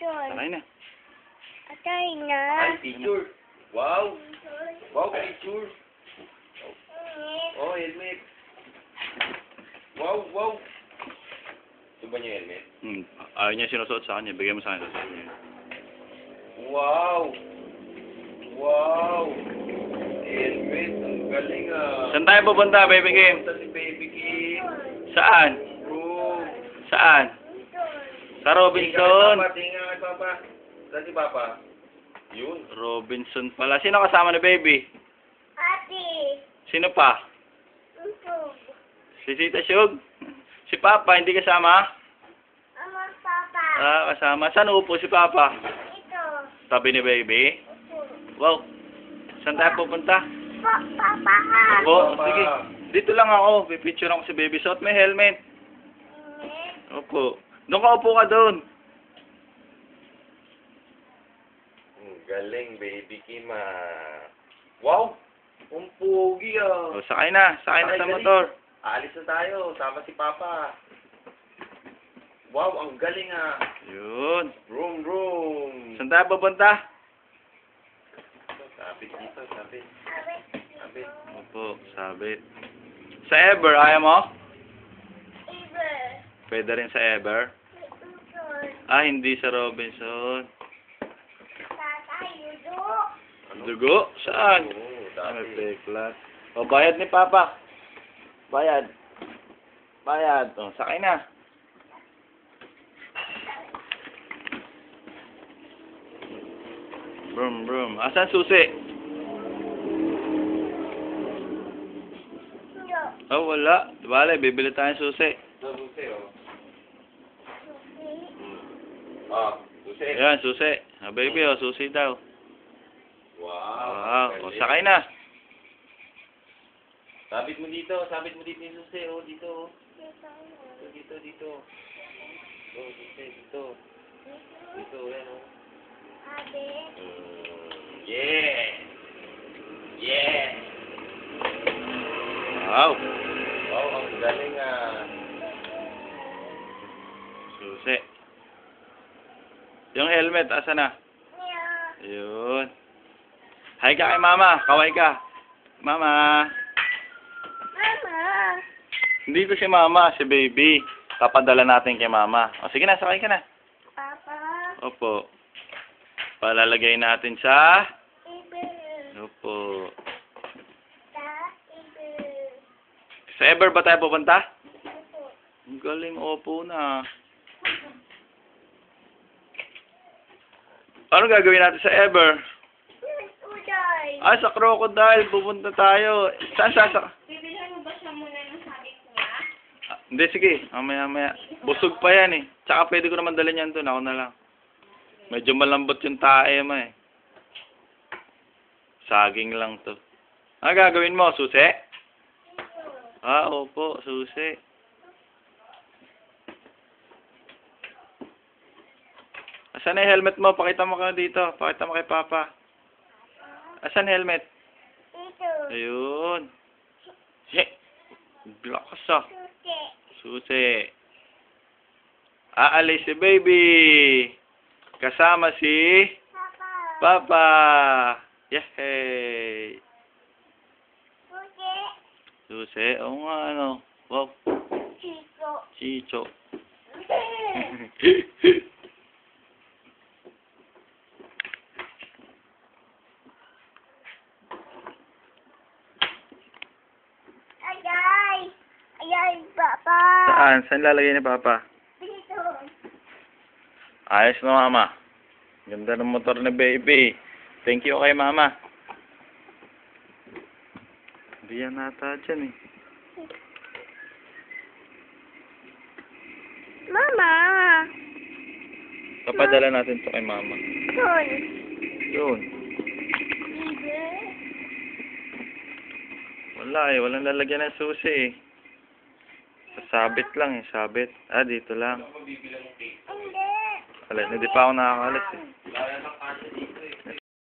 Sakay na. Atay na. Ay, picture. Wow. Wow, picture. Oh, helmet. Wow, wow. Ito ba niya helmet? Ayaw niya sinusuot sa kanya. Bigyan mo sa kanya. Susuot niya. Wow. Wow. Helmet. Ang galing ah. Saan tayo pupunta, Baby Kim? Pupunta si Baby Kim. Saan? Bro. Saan? Sa Robinson. Tingnan kay Papa. Saan si Papa? Yun. Robinson pala. Sino kasama ni Baby? Ate. Sino pa? Si Tita Shug? Si Papa, hindi kasama? Ama, Papa. Ah, kasama. Saan upo si Papa? Ito. Tabi ni Baby? Wow. Saan tayo pupunta? Papa ka. Opo, Papa. sige. Dito lang ako. Pipicture ako si Baby. Suot may helmet. Opo. Doon ka upo ka doon. Ang galing, Baby Kim ah. Wow. Ang pogi ah. O, sakay na. Sakay na sa Dali. motor. Alis na tayo. Sama si Papa. Wow, ang galing ah. Yun. Vroom, vroom. Saan tayo pupunta? Sabit dito, sabit. Sabit. Opo, sabit. Sa Ever, ayaw mo? Iber. Pwede rin sa Ever. Ah, hindi sa Robinson. Tatay, yudo. Dugo? Saan? Oo, Ah, may dati. peklat. O, bayad ni Papa. Bayad. Bayad. O, sakay na. Brum, brum. Asan susi? Yudo. Oh, wala. Bale, bibili tayong susi. Ito, susi oh. Ah, susi. Ayan, susi. Ah, baby, oh, susi daw. Wow. Wow. O, galing. sakay na. Sabit mo dito yung susi oh, dito oh. Dito. Oh, susi, dito. Dito, yan oh. Ate. Yeah! Yeah! Wow. Wow, ang galing ah. Susi. Yung helmet, asa na? Yeah. Ayun. Hi ka kay Mama. Kaway ka. Mama. Mama. Hindi ko si Mama, si Baby. Papadala natin kay Mama. O, sige na, sakay ka na. Papa. Opo. Palalagay natin sa... Iber. Opo. Iber. Sa Ever ba tayo pupunta? Opo. Ang galing, opo na. Ano gagawin natin sa Ever? Uday. Ah, sa Crocodile. Pupunta tayo. Saan sa... Bibilhan mo ba siya muna ng sabit niya? Ah, hindi, sige. Mamaya. Busog pa yan eh. Tsaka pwede ko naman dalhin yan doon. Ako na lang. Medyo malambot yung tae mo eh. Saging lang to. Ano gagawin mo? Susi? Ah, opo. Susi. Asan na yung helmet mo? Pakita mo ka dito. Pakita mo kay Papa. Asan helmet? Ito. Ayun. Lakas ah. Susi. Susi. Aalis si Baby. Kasama si Papa. Papa. Yay! Susi. Susi. Oo nga ano. Wow. Chico. Chicho. Ayay. Ayay, Papa. Saan? Saan lalagay ni Papa? Dito. Ayos na Mama. Ganda ng motor ni Baby. Thank you kay Mama. Hindi yan nata dyan eh. Mama. Papadala natin to kay Mama. Son. Yun. Iber. Wala eh. Walang lalagyan ng susi eh. Sabit lang eh. Sabit. Ah, dito lang. Hindi. Alas, hindi pa ako nakakalas eh.